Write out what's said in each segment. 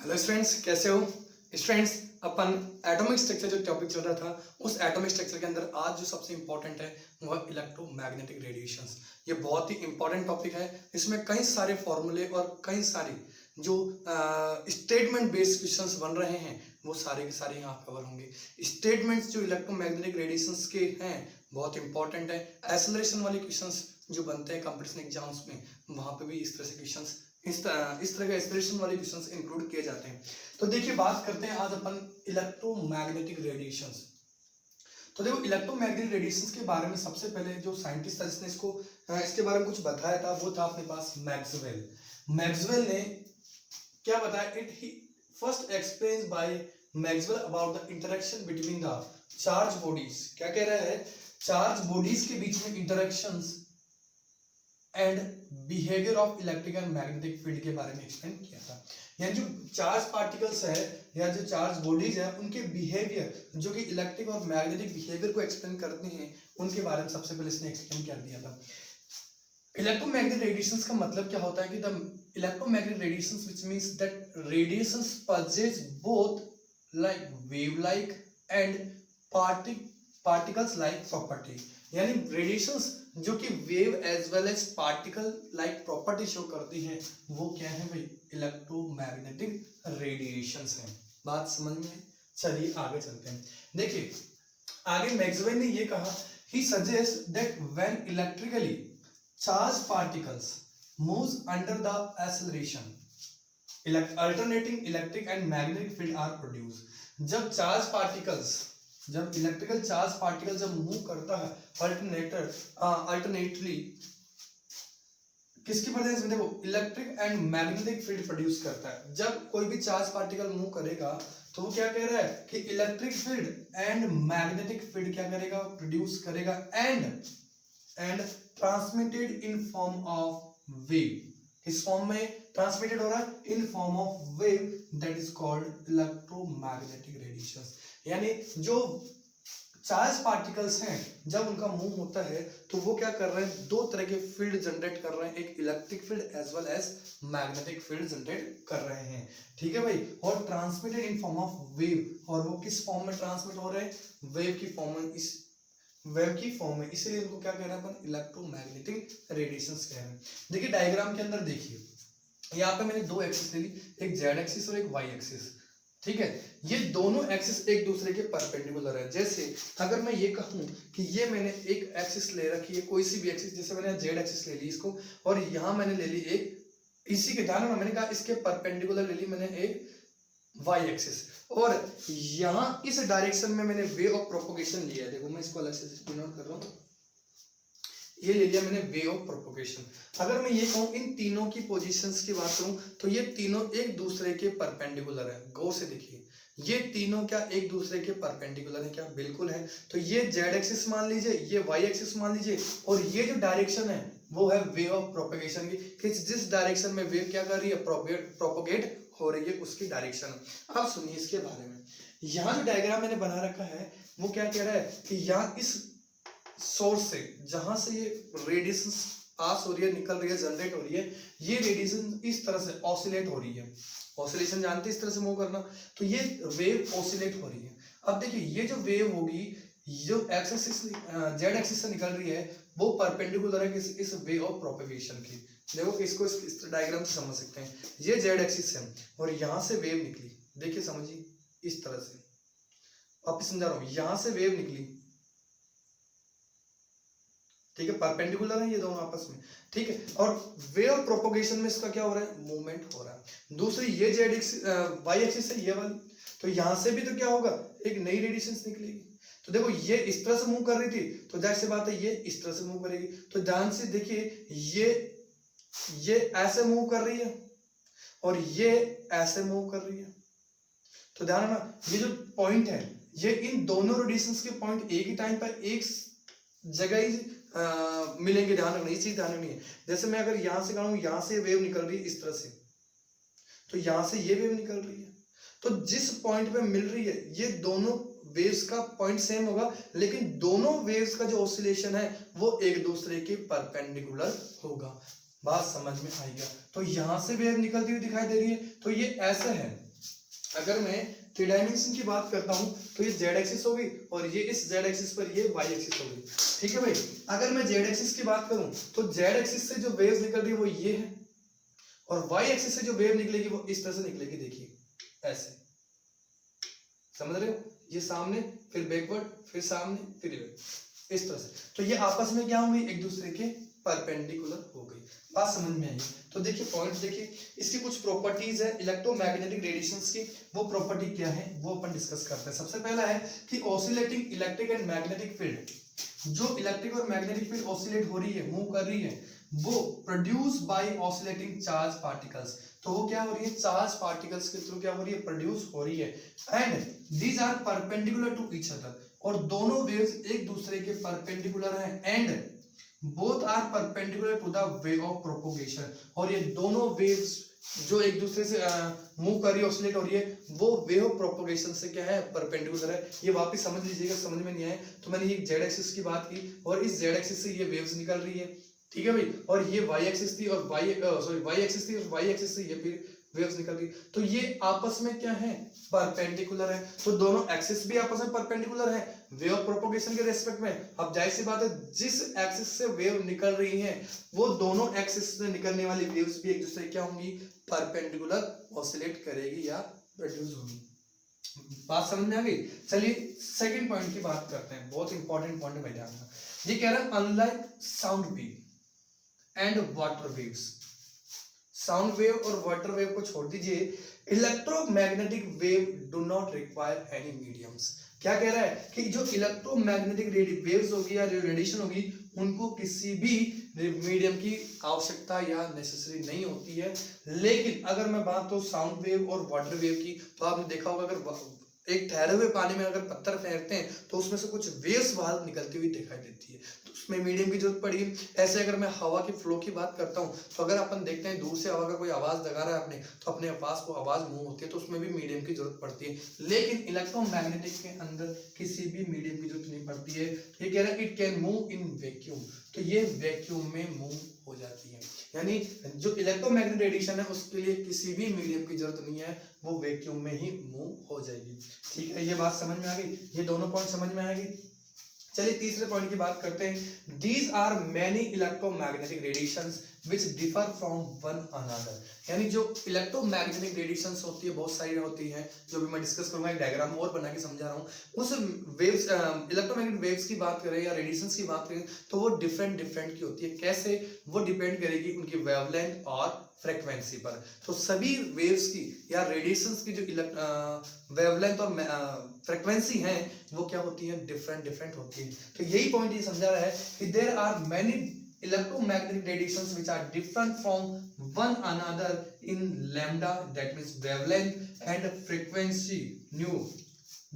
Hello students, कैसे हो students. अपन atomic structure जो टॉपिक चल रहा था, उस एटॉमिक स्ट्रक्चर के अंदर आज जो सबसे इंपॉर्टेंट है वह इलेक्ट्रोमैग्नेटिक रेडिएशंस। ये बहुत ही इंपॉर्टेंट टॉपिक है। इसमें कई सारे फॉर्मूले और कई सारे जो स्टेटमेंट बेस्ड क्वेश्चंस बन रहे हैं वो सारे के सारे यहाँ कवर होंगे। स्टेटमेंट्स जो इलेक्ट्रोमैग्नेटिक रेडिएशंस के हैं बहुत इंपॉर्टेंट है। एक्सेलरेशन वाले क्वेश्चंस जो बनते हैं कंपटीशन एग्जाम्स में, वहाँ पे भी इस तरह से क्वेश्चंस इस तरह के एक्सेलरेशन वाले क्वेश्चंस इंक्लूड किए जाते हैं। तो देखिए, बात करते हैं आज अपन इलेक्ट्रोमैग्नेटिक रेडिएशंस। तो देखो, इलेक्ट्रोमैग्नेटिक रेडिएशंस के बारे में सबसे पहले जो साइंटिस्ट था जिसने इसके बारे में कुछ बताया था वो था अपने पास मैक्सवेल। मैक्सवेल ने क्या बताया? It first explained bye Maxwell about the interaction between the charge bodies. क्या कह रहा है? चार्ज बॉडीज के बीच में interactions and behaviour of electric and magnetic field के बारे में एक्सप्लेन किया था। यानी जो चार्ज पार्टिकल्स है या जो चार्ज बॉडीज है उनके बिहेवियर जो कि इलेक्ट्रिक और मैग्नेटिक बिहेवियर को एक्सप्लेन करते हैं, उनके बारे में सबसे पहले इसने एक्सप्लेन कर दिया था। इलेक्ट्रोमैग्नेटिक रेडिएशंस का मतलब क्या होता है कि the electromagnetic radiations which means that radiations possess both like wave like and particles like property। यानी रेडिएशंस जो कि wave as well as particle like property show करती हैं, वो क्या है भाई? इलेक्ट्रोमैग्नेटिक रेडिएशंस हैं। बात समझ में? चलिए आगे चलते हैं। देखिए, आगे मैक्सवेल ने ये कहा, he suggest that when electrically charge particles moves under the acceleration alternating electric and magnetic field are produced। जब इलेक्ट्रिकल चार्ज पार्टिकल जब मूव करता है अल्टरनेटली किसकी प्रेजेंस में? देखो, electric and magnetic field produce करता है। जब कोई भी चार्ज पार्टिकल मूव करेगा तो वो क्या कह रहा है कि electric field and magnetic field क्या करेगा? प्रोड्यूस करेगा and transmitted in form of wave. इस फॉर्म में ट्रांसमिटेड हो रहा है इन form of wave, that is called electromagnetic radiations. यानी जो चार्ज पार्टिकल्स हैं जब उनका मूव होता है तो वो क्या कर रहे हैं? दो तरह के फील्ड जनरेट कर रहे हैं, एक electric field as well as magnetic field generate कर रहे हैं। ठीक है भाई। और transmitted in form of wave, और वो किस फॉर्म में ट्रांसमिट हो रहे हैं? वेव की फॉर्म में। इस वेव की फॉर्म में, इसलिए इनको क्या कह रहे हैं अपन? इलेक्ट्रोमैग्नेटिक रेडिएशंस कह रहे हैं। देखिए डायग्राम के अंदर देखिए, यहाँ पे मैंने दो एक्सिस ले ली, एक जेड एक्सिस और एक वाई एक्सिस। ठीक है, ये दोनों एक्सिस एक दूसरे के परपेंडिकुलर है। जैसे अगर मैं ये कहूं कि ये मैंने एक एक्सिस ले रखी है, कोई सी भी एक्सिस, जैसे मैंने जेड एक्सिस ले ली इसको, और यहाँ मैंने ले ली एक, इसी के ध्यान में मैंने कहा इसके परपेंडिकुलर ले ली मैंने एक वाई एक्सिस, और यहाँ इस डायरेक्शन में मैंने वे ऑफ प्रोपोगेशन लिया है। देखो मैं इसको अलग से नोट कर रहा हूँ, ये ले लिया मैंने वे ऑफ प्रोपोगेशन। अगर मैं ये कहूँ इन तीनों की पोजीशंस की बात करूं तो ये तीनों एक दूसरे के परपेंडिकुलर है। गौर से देखिए, ये तीनों क्या एक दूसरे के परपेंडिकुलर है? क्या बिल्कुल है। तो ये जेड एक्सिस मान लीजिए, ये वाई एक्सिस मान लीजिए, और ये जो डायरेक्शन है वो है वे ऑफ प्रोपोगेशन की, कि जिस डायरेक्शन में वेव क्या कर रही है? प्रोपोगेट हो रही है, उसकी डायरेक्शन। अब सुनिए इसके बारे में। यहाँ जो डायग्राम मैंने बना रखा है वो क्या कह रहा है कि यहाँ इस सोर्स से, जहां से ये रेडिएशन पास हो रही है, निकल रही है, जनरेट हो रही है, ये रेडिएशन इस तरह से ऑसिलेट हो रही है। ऑसिलेशन जानते हैं, इस तरह से मूव करना। तो ये वेव ऑसिलेट हो रही है। अब देखिए, ये जो वेव होगी, जो एक्सिस जेड एक्सिस से निकल रही है वो परपेंडिकुलर है इस वे ऑफ प्रोपेगेशन की। देखो इसको इस डायग्राम से समझ सकते हैं। ये जेड एक्सिस है और यहाँ से वेव निकली, देखिए समझिए इस तरह से, वापिस समझा रहा हूं, यहां से वेव निकली। ठीक है, परपेंडिकुलर है ये दोनों आपस में। ठीक है, और वे ऑफ प्रोपोगेशन में इसका क्या हो रहा है? मूवमेंट हो रहा है। दूसरी ये जेड वाई एक्सिस है ये वाली, तो यहां से भी तो क्या होगा? एक नई रेडिएशन निकलेगी। तो देखो ये इस तरह से मूव कर रही थी, तो जाहिर सी बात है ये इस तरह से मूव करेगी। तो ध्यान से देखिए, ये ऐसे मूव कर रही है और ये ऐसे मूव कर रही है। तो ध्यान रखना, ये जो पॉइंट है ये इन दोनों रेडिएशंस के पॉइंट एक ही टाइम पर एक जगह ही मिलेंगे। ध्यान रखना, ये चीज ध्यान रखनी है। जैसे मैं अगर यहां से कहूं, यहां से वेव निकल रही है इस तरह से, तो यहां से ये वेव निकल रही है, तो जिस पॉइंट पे मिल रही है ये दोनों वेव्स का पॉइंट सेम होगा, लेकिन दोनों वेव्स का जो ऑसिलेशन है वो एक दूसरे के परपेंडिकुलर होगा। बात समझ में आएगा? तो यहां से वेव निकलती हुई दिखाई दे रही है, तो ये ऐसे है, अगर मैं 3 डायमेंशन की बात करता हूं तो ये z एक्सिस होगी और ये इस z एक्सिस पर ये y एक्सिस होगी। ठीक है भाई, अगर मैं z एक्सिस की बात करूं तो z एक्सिस से जो वेव्स निकल रही है वो ये है और y एक्सिस से जो वेव निकलेगी वो इस तरह से निकलेगी। देखिए ऐसे, समझ रहे हो, ये सामने फिर बैकवर्ड फिर सामने फिर रिवर्स इस तरह से। तो ये आपस में क्या होंगी, एक दूसरे के परपेंडिकुलर हो गई। बात समझ में आई? तो देखिए पॉइंट देखिए, इसकी कुछ प्रॉपर्टीज है इलेक्ट्रोमैग्नेटिक रेडिएशंस की, वो प्रॉपर्टी क्या है वो अपन डिस्कस करते हैं। सबसे पहला है कि oscillating electric and magnetic field, जो इलेक्ट्रिक और मैग्नेटिक फील्ड ऑसिलेट हो रही है, मूव कर रही है, वो produce by oscillating charge particles. तो वो क्या हो रही है, चार्ज पार्टिकल्स के थ्रू क्या हो रही है, प्रोड्यूस हो रही है। And these are perpendicular to each other, और दोनों वेव्स एक दूसरे के परपेंडिकुलर हैं। And both are perpendicular to the way of propagation, और ये दोनों वेव्स जो एक दूसरे से मूव कर रही है, ऑसिलेट हो रही है, वो वे ऑफ प्रोपोगेशन से क्या है, परपेंडिकुलर है। ये वापस समझ लीजिएगा, समझ में नहीं आए तो मैंने ये जेड एक्सिस की बात की और इस जेड एक्सिस से ये वेव्स निकल रही है। ठीक है भाई, और ये वाई एक्सिस थी और वाई एक्सिस थी और वाई एक्सिस से ये फिर वेव्स निकल रही, तो ये आपस में क्या है, परपेंडिकुलर है। तो दोनों एक्सिस भी आपस में परपेंडिकुलर है वे ऑफ प्रोपोगेशन के रेस्पेक्ट में। अब जाहिर सी बात है, जिस एक्सिस से वेव निकल रही है वो दोनों एक्सिस से निकलने वाली वेव्स भी एक दूसरे क्या होंगी, परपेंडिकुलर ऑसिलेट करेगी या प्रोड्यूस होगी। बात समझ में आ गई? चलिए सेकंड पॉइंट की बात करते हैं, बहुत इंपॉर्टेंट पॉइंट है भाई, ध्यान रखना। ये कह रहा है unlike sound wave and water waves, sound wave और वाटर वेव को छोड़ दीजिए, electromagnetic wave do not require any mediums. क्या कह रहा है कि जो इलेक्ट्रोमैग्नेटिक वेव्स होगी या रेडिएशन होगी, उनको किसी भी मीडियम की आवश्यकता या नेसेसरी नहीं होती है। लेकिन अगर मैं बात तो साउंड वेव और वाटर वेव की, तो आपने देखा होगा अगर एक ठहरे हुए पानी में अगर पत्थर फेंकते हैं तो उसमें से कुछ वेव्स बाहर निकलती हुई दिखाई देती है, तो उसमें मीडियम की जरूरत पड़ी। ऐसे अगर मैं हवा की फ्लो की बात करता हूँ, तो अगर अपन देखते हैं दूर से हवा का कोई आवाज लगा रहा है अपने, तो अपने पास को आवाज मूव होती है, तो उसमें भी मीडियम की जरूरत पड़ती है। लेकिन इलेक्ट्रोमैग्नेटिक के अंदर किसी भी मीडियम की जरूरत नहीं पड़ती है। ये कह रहा है it can move in vacuum, तो ये वैक्यूम में मूव हो जाती है। यानी जो इलेक्ट्रोमैग्नेटिक रेडिएशन है उसके लिए किसी भी मीडियम की जरूरत नहीं है, वो वैक्यूम में ही मूव हो जाएगी। ठीक है, ये बात समझ में आ गई, ये दोनों पॉइंट समझ में आ गई। चलिए तीसरे पॉइंट की बात करते हैं। These are many electromagnetic radiations which differ from one another, यानी जो इलेक्ट्रोमैग्नेटिक रेडिएशंस होती है बहुत सारी होती हैं, जो भी मैं डिस्कस करूंगा, एक डायग्राम और बना के समझा रहा हूँ। उस वेव्स इलेक्ट्रोमैग्नेटिक वेव्स की बात करें या रेडिएशंस की बात करें तो वो डिफरेंट की होती है। कैसे, वो डिपेंड करेगी उनकी वेवलेंथ और फ्रीक्वेंसी पर। तो सभी वेव्स की या रेडिएशंस की जो वेवलेंथ और फ्रीक्वेंसी है वो क्या होती है, डिफरेंट होती है। तो यही पॉइंट ये समझा रहा है कि there are many electromagnetic radiations which are different from one another in lambda, that means wavelength and frequency nu.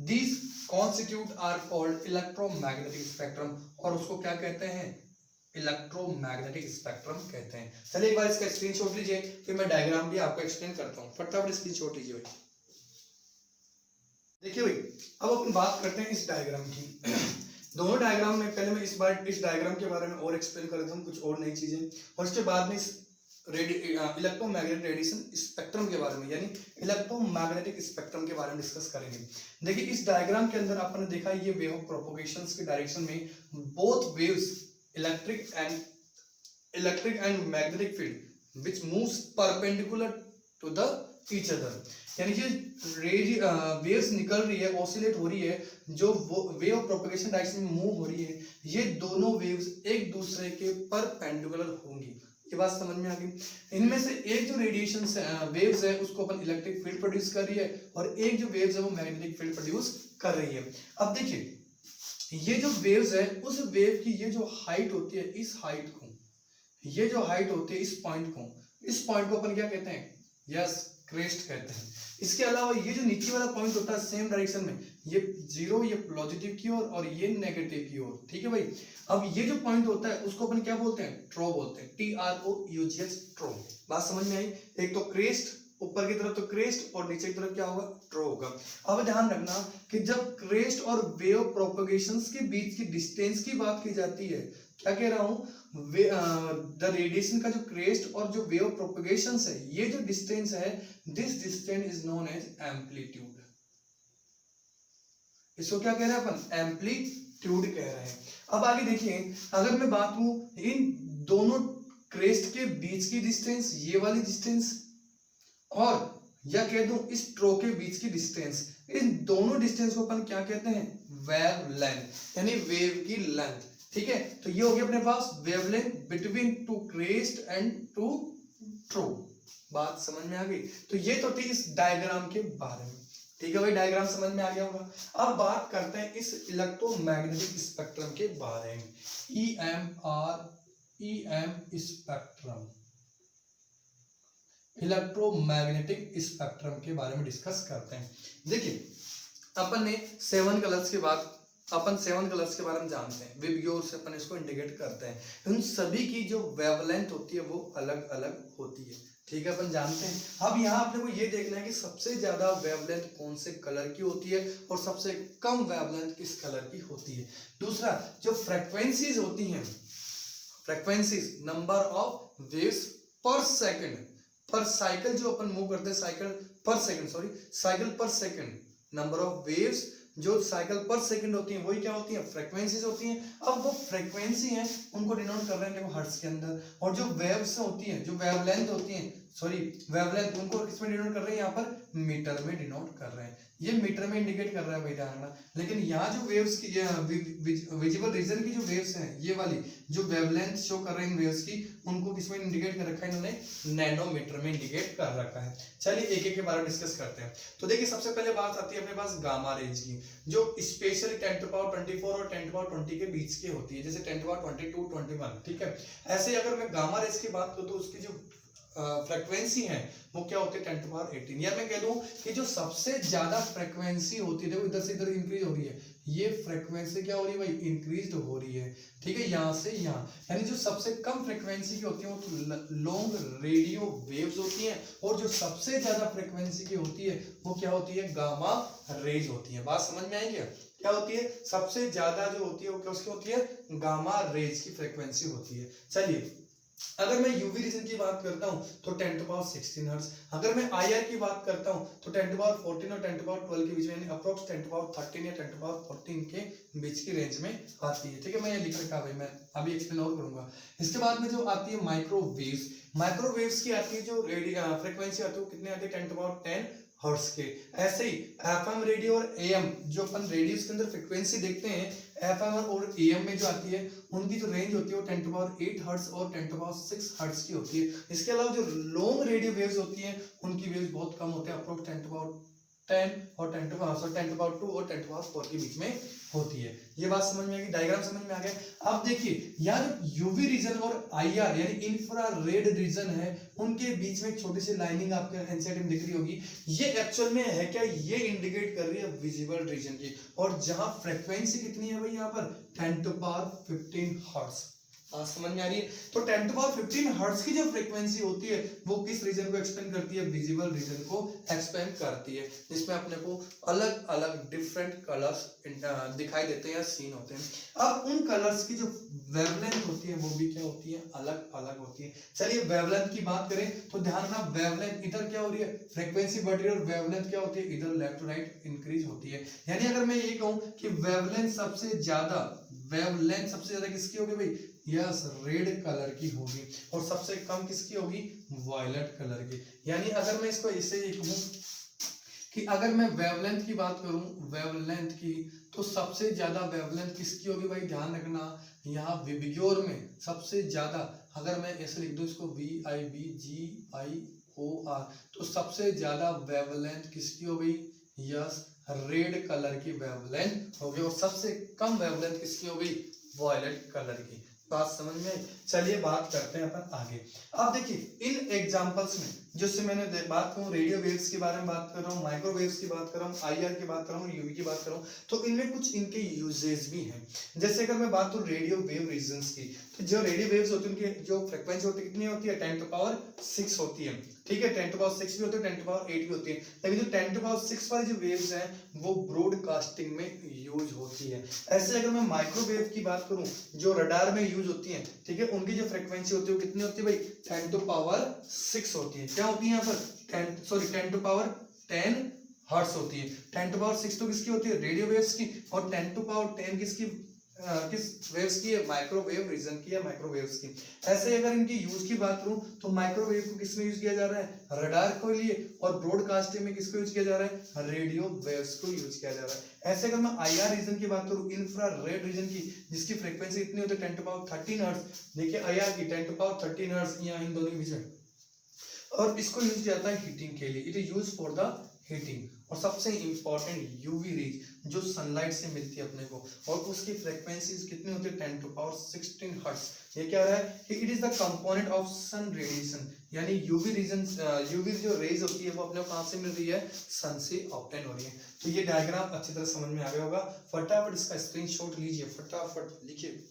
These constitute are called electromagnetic spectrum, और उसको क्या कहते हैं, इलेक्ट्रोमैग्नेटिक स्पेक्ट्रम कहते हैं। चलिए एक बार इसका स्क्रीनशॉट लीजिए, फिर मैं डायग्राम भी आपको एक्सप्लेन करता हूँ। फटाफट स्क्रीनशॉट लीजिए भाई। देखिए भाई, अब अपन बात करते हैं इस डायग्राम की। दोनों डायग्राम में पहले मैं इस डायग्राम के बारे में और एक्सप्लेन कर देता हूँ, कुछ और नई चीजें, और उसके बाद में इस इलेक्ट्रोमैग्नेटिक रेडिएशन स्पेक्ट्रम के बारे में, यानी इलेक्ट्रोमैग्नेटिक स्पेक्ट्रम के बारे में डिस्कस करेंगे। देखिए इस डायग्राम के अंदर आपने देखा ये वेव ऑफ प्रोपोगेशंस के डायरेक्शन में both waves electric and magnetic field which moves perpendicular to the each other, यानी कि वेव्स निकल रही है, ऑसिलेट हो रही है, जो वे ऑफ प्रोपोगेशन डायरेक्शन में मूव हो रही है, ये दोनों वेव्स एक दूसरे के परपेंडिकुलर होंगी। ये बात समझ में आ गई। इनमें से एक जो रेडिएशन वेव्स है उसको अपन इलेक्ट्रिक फील्ड प्रोड्यूस कर रही है, और एक जो वेव्स है वो मैग्नेटिक फील्ड प्रोड्यूस कर रही है। अब देखिए ये जो वेव्स है, उस वेव की ये जो हाइट होती है, इस हाइट को, ये जो हाइट होती है इस पॉइंट को अपन क्या कहते हैं, यस क्रेस्ट कहते हैं। इसके अलावा ये जो नीचे वाला पॉइंट होता है सेम डायरेक्शन में, ये जीरो, ये पॉजिटिव की ओर और ये नेगेटिव की ओर। ठीक है भाई, अब ये जो पॉइंट होता है उसको अपन क्या बोलते हैं, ट्रो बोलते हैं, TROUGH, ट्रो। बात समझ में आई? एक तो क्रेस्ट, ऊपर की तरफ तो क्रेस्ट और नीचे की तरफ क्या होगा, ट्रो होगा। अब ध्यान रखना कि जब क्रेस्ट और वेव प्रोपोगेशंस के बीच की डिस्टेंस की बात की जाती है क्या कह रहा हूँ, द रेडिएशन का जो क्रेस्ट और जो वेव प्रोपगेशन है, ये जो डिस्टेंस है, this distance is known as amplitude. इसको क्या कह रहे हैं अपन, एम्पलीट्यूड कह रहे हैं। अब आगे देखिए, अगर मैं बात करूं इन दोनों क्रेस्ट के बीच की डिस्टेंस, ये वाली डिस्टेंस, और या कह दूं इस ट्रो के बीच की डिस्टेंस, इन दोनों डिस्टेंस को अपन क्या कहते हैं, वेव लेंथ, यानी वेव की लेंथ। ठीक है, तो ये हो गया अपने पास wavelength between two crest and two trough. बात समझ में आ गई? तो ये तो थी इस डायग्राम के बारे में। ठीक है भाई, डायग्राम समझ में आ गया होगा। अब बात करते हैं इस इलेक्ट्रोमैग्नेटिक स्पेक्ट्रम के बारे में, EM स्पेक्ट्रम, इलेक्ट्रोमैग्नेटिक स्पेक्ट्रम के बारे में डिस्कस करते हैं। देखिए, अपन ने 7 कलर्स के बाद अपन 7 कलर्स के बारे में जानते हैं, विबग्योर से अपन इसको इंडिकेट करते हैं। उन सभी की जो वेवलेंथ होती है वो अलग अलग होती है। ठीक है, अपन जानते हैं। अब यहाँ अपने को ये देखना है कि सबसे ज्यादा वेवलेंथ कौन से कलर की होती है और सबसे कम वेवलेंथ किस कलर की होती है। दूसरा, जो फ्रीक्वेंसीज होती हैं, फ्रीक्वेंसीज नंबर ऑफ वेव्स पर सेकंड, पर साइकिल जो अपन मूव करते हैं, cycle per second, number of waves जो साइकिल पर सेकंड होती है वही क्या होती है, फ्रीक्वेंसीज होती हैं। अब वो फ्रीक्वेंसी है उनको डिनोट कर रहे हैं देखो हर्ट्ज के अंदर, और जो वेव्स होती हैं, जो वेवलेंथ होती हैं, वेवलेंथ, उनको किसमें डिनोट कर रहे हैं, यहाँ पर मीटर में डिनोट कर रहे हैं। ये मीटर में इंडिकेट कर रहा है भाई, ध्यान रखना। लेकिन यहाँ जो वेव्स की विजिबल रीजन की जो वेव्स हैं, ये वाली जो वेवलेंथ शो कर रहे हैं वेव्स की, उनको किसमें इंडिकेट कर रखा है इन्होंने, नैनोमीटर में इंडिकेट कर रखा है। चलिए एक एक के बारे में डिस्कस करते हैं। तो देखिए, सबसे पहले बात आती है अपने पास गामा रेंज की, जो स्पेशली 10⁻24 और 10⁻20 के बीच की होती है, जैसे 10⁻22, 21। ठीक है, ऐसे अगर मैं गामा रेंज की बात करूं तो उसकी जो फ्रीक्वेंसी है वो क्या होती है, 10⁻18। या मैं कह दूं कि जो सबसे ज्यादा फ्रीक्वेंसी होती है, देखो इधर से इधर इंक्रीज हो रही है, ये फ्रीक्वेंसी क्या हो रही है भाई, इंक्रीज हो रही है। ठीक है, यहाँ से यहाँ, यानी जो सबसे कम फ्रीक्वेंसी की होती है वो लॉन्ग रेडियो वेव्स होती हैं, और जो सबसे ज्यादा फ्रीक्वेंसी की होती है वो क्या होती है, गामा रेज होती है। बात समझ में आई क्या होती है, सबसे ज्यादा जो होती है वो क्या उसकी होती है, गामा रेज की फ्रीक्वेंसी होती है। चलिए, अगर मैं यूवी रीजन की बात करता हूं तो 10⁻16 हर्ट्ज, अगर मैं आईआर की बात करता हूं तो 10⁻14 और 10⁻12 के बीच में, यानी अप्रोक्स 10⁻13 या 10⁻14 के बीच की रेंज में आती है। ठीक है, मैं ये लिख रखा भाई, मैं अभी एक्सप्लेन और करूंगा। इसके बाद में जो आती है माइक्रोवेव्स, माइक्रोवेव्स की आती है जो फ्रीक्वेंसी आती है वो कितने आती है, 10⁻10 हर्ट्ज के। ऐसे ही एफएम रेडियो और एएम, जो अपन रेडियोस के अंदर फ्रीक्वेंसी देखते हैं, एफएम और एएम में जो आती है उनकी जो रेंज होती है वो 10⁻8 हर्ट्ज और 10⁻6 हर्ट्ज की होती है। इसके अलावा जो लॉन्ग रेडियो वेव्स होती हैं उनकी वेव्स बहुत कम होते हैं, अप्रोक्स 10⁻10 और 10⁻2 और 10⁻4 के बीच में होती है। ये बात समझ में आ गई, डायग्राम समझ में आ गया। अब देखिए, यार यूवी रीजन और आईआर यानी इंफ्रारेड रीजन है, उनके बीच में एक छोटी सी लाइनिंग आपके एनसीईआरटी में दिख रही होगी। ये एक्चुअल में है क्या, ये इंडिकेट कर रही है विजिबल रीजन की, और जहां फ्रीक्वेंसी कितनी है भाई, यहाँ पर 10⁻15 हर्ट्ज। समझ में आ रही है? तो 10⁻15 हर्ट्ज की जो फ्रीक्वेंसी होती है वो किस रीजन को एक्सपेंड करती है, विजिबल रीजन को एक्सपेंड करती है, जिसमें अपने को अलग अलग डिफरेंट कलर्स दिखाई देते हैं या सीन होते हैं। अब उन कलर्स की जो वेवलेंथ होती है वो भी क्या होती है, अलग अलग होती है। चलिए वेवलेंथ की बात करें तो ध्यान रखना, वेवलेंथ इधर क्या हो रही है, फ्रीक्वेंसी बढ़ रही है, और वेवलेंथ क्या होती है, इधर लेफ्ट टू राइट इंक्रीज होती है। यानी अगर मैं ये कहूं कि वेवलेंथ सबसे ज्यादा किसकी होगी भाई, यस, रेड कलर की होगी, और सबसे कम किसकी होगी, वायलेट कलर की। यानी अगर मैं इसको ऐसे ही कहूं कि अगर मैं वेवलेंथ की बात करूं, वेवलेंथ की, तो सबसे ज्यादा वेवलेंथ किसकी होगी भाई, ध्यान रखना, यहाँ विबग्योर में सबसे ज्यादा, अगर मैं ऐसे लिख दूं इसको VIBGIOR, तो सबसे ज्यादा वेवलेंथ किसकी हो गई, यस, रेड कलर की वेवलेंथ हो गई, और सबसे कम वेवलेंथ किसकी हो गई, वायलेट कलर की। बात समझ में आई? चलिए बात करते हैं अपन आगे। अब देखिए, इन एग्जांपल्स में जिससे मैंने बात करूँ रेडियो वेव्स के बारे में बात कर रहा हूँ, माइक्रोवेव्स की बात कर रहा हूँ, आईआर की बात कर रहा हूँ, यूवी की बात कर रहा हूँ, तो इनमें कुछ इनके यूजेस भी हैं। जैसे अगर मैं बात करूँ रेडियो वेव रीजन्स की, तो जो रेडियो वेव्स होती है उनकी जो फ्रिक्वेंसी होती है कितनी होती है, 10⁻⁶ होती है, ठीक है, 10⁻⁶ भी होती है, 10⁻⁸ भी होती है, लेकिन जो 10⁻⁶ वाली जो वेव्स हैं वो ब्रॉडकास्टिंग में यूज होती है। ऐसे अगर मैं माइक्रोवेव की बात करूं जो रडार में यूज होती है, ठीक है, उनकी जो फ्रीक्वेंसी होती है वो कितनी होती है भाई, 10⁻⁶ होती है। क्या होती है यहाँ पर 10 हर्ट्ज होती है। 10⁻⁶ तो किसकी होती है, रेडियो वेव्स की, और 10⁻10 किसकी, किस वेव्स की है, माइक्रोवेव रीजन की है, माइक्रोवेव्स की। ऐसे अगर इनकी यूज की बात करूं तो माइक्रोवेव को किसमें यूज किया जा रहा है, रडार के लिए, और ब्रॉडकास्टिंग में किसको यूज किया जा रहा है, रेडियो वेव्स को यूज किया जा रहा है। ऐसे अगर मैं आईआर रीजन की बात करूं, इंफ्रारेड रीजन की, जिसकी फ्रीक्वेंसी इतनी होती है 10⁻13 हर्ट्ज, देखिए आईआर की 10⁻13 हर्ट्ज यहाँ इन दोनों के बीच में, और इसको यूज किया जाता है हीटिंग के लिए, it is use for the heating. और सबसे इंपॉर्टेंट यूवी रेज जो सनलाइट से मिलती है अपने को, और उसकी फ्रीक्वेंसीज कितनी होती है 10⁻16 हर्ट्ज। ये क्या हो रहा है कि it is the component of sun radiation, यानी यूवी रीजन, यूवी जो रेज होती है वो अपने को कहां से मिल रही है, सन से ऑब्टेन हो रही है। तो ये डायग्राम अच्छी तरह समझ में आ गया होगा, फटाफट इसका स्क्रीनशॉट लीजिए, फटाफट लिखिए।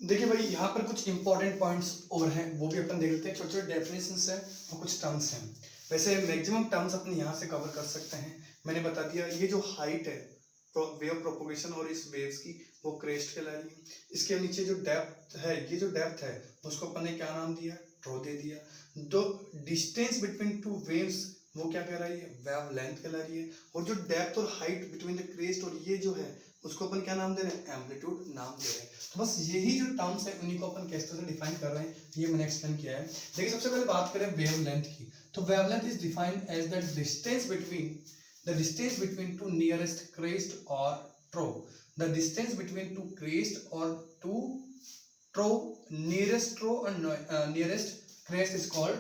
देखिए भाई यहाँ पर कुछ इंपॉर्टेंट पॉइंट्स और हैं, वो भी अपन देख लेते हैं। छोटे छोटे डेफिनेशंस हैं और कुछ टर्म्स हैं। वैसे मैक्सिमम टर्म्स अपन यहाँ से कवर कर सकते हैं। मैंने बता दिया ये जो हाइट है वेव प्रोपोगेशन और इस वेव्स की, वो क्रेस्ट कहला रही है। इसके नीचे जो डेप्थ है, ये जो डेप्थ है उसको अपन ने क्या नाम दिया, ड्रॉ दे दिया। दो डिस्टेंस बिटवीन टू वेव्स वो क्या कह रही है, वेव लेंथ कहला रही है। और जो डेप्थ और हाइट बिटवीन द क्रेस्ट और ये जो है उसको अपन क्या नाम दे रहे हैं, एम्पलीट्यूड नाम दे रहे हैं। तो बस यही जो टर्म्स है उन्हीं को अपन किस तरह से डिफाइन कर रहे हैं, ये मैंने एक्सप्लेन किया है। देखिए सबसे पहले बात करें वेवलेंथ की, तो wavelength is defined as the distance between two nearest crest और trough, the distance between two crest और टू ट्रो, नियरेस्ट ट्रो और nearest crest is called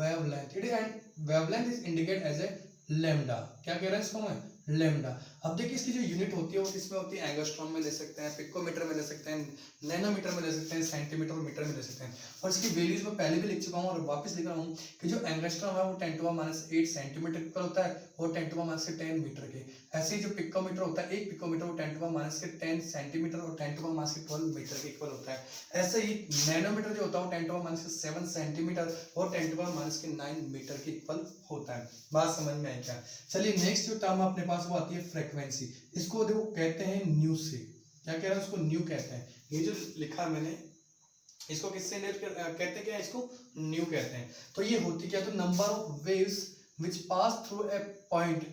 wavelength. It is and wavelength is indicate as a lambda. क्या कह रहा है इसको मैं, lambda. अब देखिए इसकी जो यूनिट होती है वो किसमें होती है, एंगस्ट्रॉम में ले सकते हैं, पिकोमीटर में ले सकते हैं, नैनोमीटर में ले सकते हैं, सेंटीमीटर और मीटर में ले सकते हैं। और इसकी वैल्यूज मैं पहले भी लिख चुका हूँ और वापस लिख रहा हूँ कि जो एंगस्ट्रॉम है वो 10⁻⁸ सेंटीमीटर पर होता है और 10⁻10 मीटर के। ऐसे ही जो पिकोमीटर होता है, एक पिकोमीटर वो 10⁻10 सेंटीमीटर और 10⁻12 मीटर के इक्वल होता है। ऐसे ही नैनोमीटर जो होता है वो 10⁻7 सेंटीमीटर और 10⁻9 मीटर के इक्वल होता है। बात समझ में आई क्या? चलिए नेक्स्ट जो टर्म अपने पास वो आती है फ्रीक्वेंसी। इसको देखो कहते हैं न्यू से, क्या कह रहा है, उसको न्यू कहते हैं। ये जो लिखा मैंने इसको किससे कहते हैं, क्या इसको न्यू कहते हैं। तो ये होती क्या, तो number of waves which pass through a point,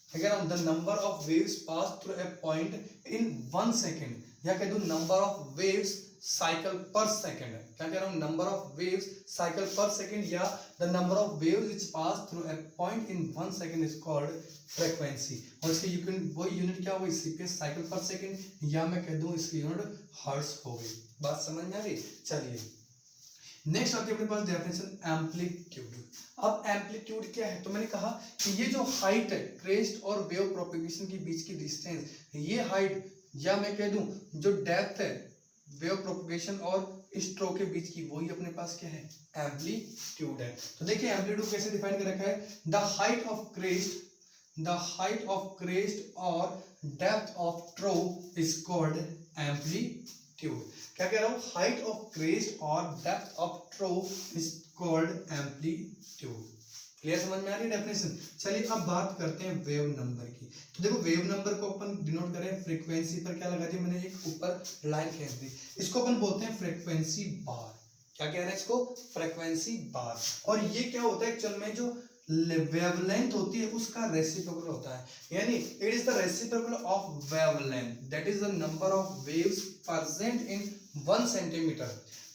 अगर the number of waves pass through a point in 1 second, या कह दूं number of waves cycle per second. क्या कह रहा हूं, number of waves cycle per second, या the number of waves which pass through a point in 1 second is called frequency. और इसकी यूनिट क्या होगी, सीपीएस साइकिल पर सेकंड, या मैं कह दूं इसकी यूनिट हर्ट्ज हो गई। बात समझ में आ गई? चलिए नेक्स्ट आती है अपने पास डेफिनेशन एम्पलीट्यूड। अब एम्पलीट्यूड क्या है, तो मैंने कहा कि ये जो हाइट है क्रेस्ट और वेव प्रोपेगेशन के बीच की डिस्टेंस, ये हाइट, या मैं कह दूं जो डेप्थ है वेव प्रोपेगेशन और स्ट्रो के बीच की, वही अपने पास क्या है, एम्पलीट्यूड है। तो देखिए एम्पलीट्यूड कैसे डिफाइन कर रखा है, द हाइट ऑफ क्रेस्ट और depth of trough is called amplitude. क्या कह रहा हूं, हाइट ऑफ क्रेस्ट और depth of trough is called amplitude. Clear, समझ में आ रही है डेफिनेशन? चलिए अब बात करते हैं वेव नंबर की। तो देखो वेव नंबर को अपन डिनोट करें फ्रीक्वेंसी पर, क्या लगा दी मैंने, एक ऊपर लाइन खींच दी, इसको अपन बोलते हैं फ्रीक्वेंसी बार। क्या कह रहे हैं इसको, फ्रीक्वेंसी बार। और ये क्या होता है एक्चुअल में, जो वेवलेंथ होती है उसका रेसिप्रोकल होता है, यानी it is the reciprocal of wavelength, that is the number of waves present in 1 centimetre.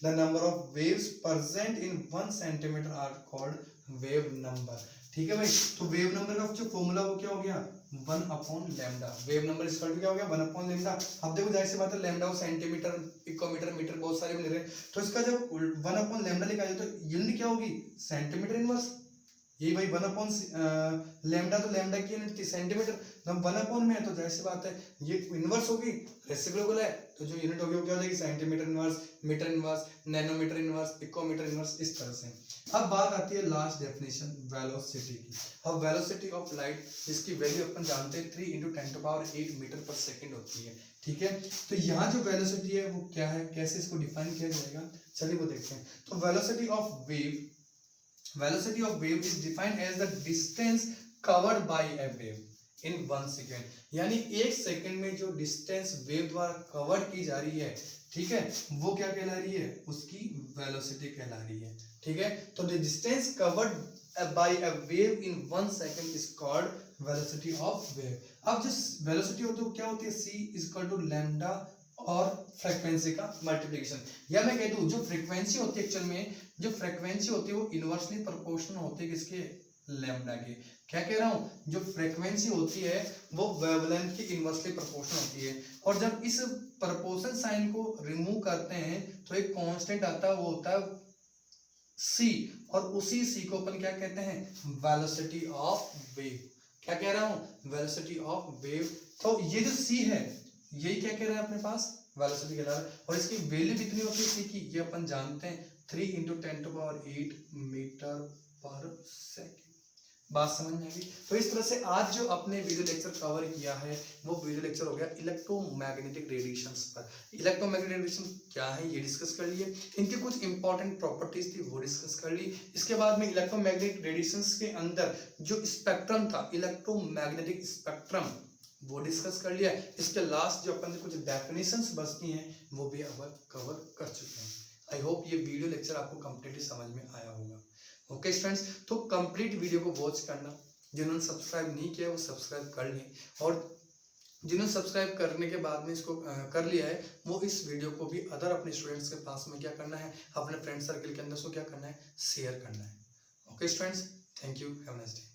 The number of waves present in 1 centimetre are called wave number. ठीक है भाई, तो वेव नंबर का जो फॉर्मूला वो क्या हो गया, 1/लैम्डा। Wave number is equal to क्या हो गया, 1/लैम्डा। अब देखो जाहिर सी बात है, लैम्डा को सेंटीमीटर, पिकोमीटर, मीटर बहुत सारे मिल रहे हैं, तो इसका जब 1/लैम्डा लिखा जाए तो यूनिट क्या होगी, सेंटीमीटर इनवर्स। यही भाई 1/, लैम्डा तो लैम्डा की यूनिट थी सेंटीमीटर, जब 1/, में है तो जैसी बात है ये इनवर्स होगी, रेसिप्रोकल है तो जो यूनिट होगी वो क्या हो जाएगी, centimetre inverse, metre inverse, nanometre inverse, picometre inverse, इस तरह से। अब बात आती है लास्ट डेफिनेशन वेलोसिटी की। अब वेलोसिटी ऑफ लाइट जिसकी वैल्यू अपन जानते हैं 3 × 10⁸ मीटर पर सेकेंड होती है, ठीक है। तो यहाँ जो वेलोसिटी है वो क्या है, कैसे इसको डिफाइन किया जाएगा, चलिए वो देखते हैं। तो velocity of wave is defined as the distance covered by a wave in 1 second, यानी 1 सेकंड में जो डिस्टेंस वेव द्वारा कवर की जा रही है, ठीक है, वो क्या कहला रही है, उसकी वेलोसिटी कहला रही है, ठीक है। तो the distance covered by a wave in 1 second is called velocity of wave. अब जो वेलोसिटी होती है वो क्या होती है, c = लैम्डा और फ्रीक्वेंसी का मल्टीप्लिकेशन, या मैं कह दूं जो फ्रीक्वेंसी होती है, एक्चुअल में जो फ्रीक्वेंसी होती है वो इनवर्सली प्रोपोर्शनल होती है किसके, लैम्डा के। क्या कह रहा हूं, जो फ्रीक्वेंसी होती है वो वेवलेंथ की इनवर्सली प्रोपोर्शनल होती है, और जब इस प्रोपोर्शन साइन को रिमूव करते हैं तो एक कांस्टेंट आता है, वो होता है c, और उसी c को अपन क्या कहते हैं, वेलोसिटी ऑफ वेव। क्या कह रहा हूं, वेलोसिटी ऑफ वेव। तो ये जो c है यही क्या कह रहा है अपने पास, वेलोसिटी कह रहा है, और इसकी वैल्यू कितनी होती है c की, ये अपन जानते हैं 3 × 10⁸ मीटर पर सेकेंड। बात समझ में आई। तो इस तरह से आज जो अपने वीडियो लेक्चर कवर किया है वो वीडियो लेक्चर हो गया इलेक्ट्रोमैग्नेटिक रेडिएशंस पर। इलेक्ट्रोमैग्नेटिक रेडिएशन क्या है ये डिस्कस कर लिए, इनके कुछ इंपॉर्टेंट प्रॉपर्टीज थी वो डिस्कस कर ली। इसके बाद में इलेक्ट्रोमैग्नेटिक रेडिएशंस के अंदर जो स्पेक्ट्रम था, इलेक्ट्रोमैग्नेटिक स्पेक्ट्रम, वो डिस्कस कर लिया। इसके लास्ट जो अपन ने कुछ डेफिनेशंस बचती हैं वो भी अब कवर कर चुके हैं। आई होप ये वीडियो लेक्चर आपको कंप्लीटली समझ में आया होगा। ओके फ्रेंड्स, तो कंप्लीट वीडियो को वॉच करना, जिन्होंने सब्सक्राइब नहीं किया वो सब्सक्राइब कर लें, और जिन्होंने सब्सक्राइब करने के बाद में इसको कर लिया है वो इस वीडियो को भी अदर अपने स्टूडेंट्स के पास में क्या करना है, अपने फ्रेंड सर्कल के अंदर उसको क्या करना है, शेयर करना है। Okay students, thank you, have a nice day.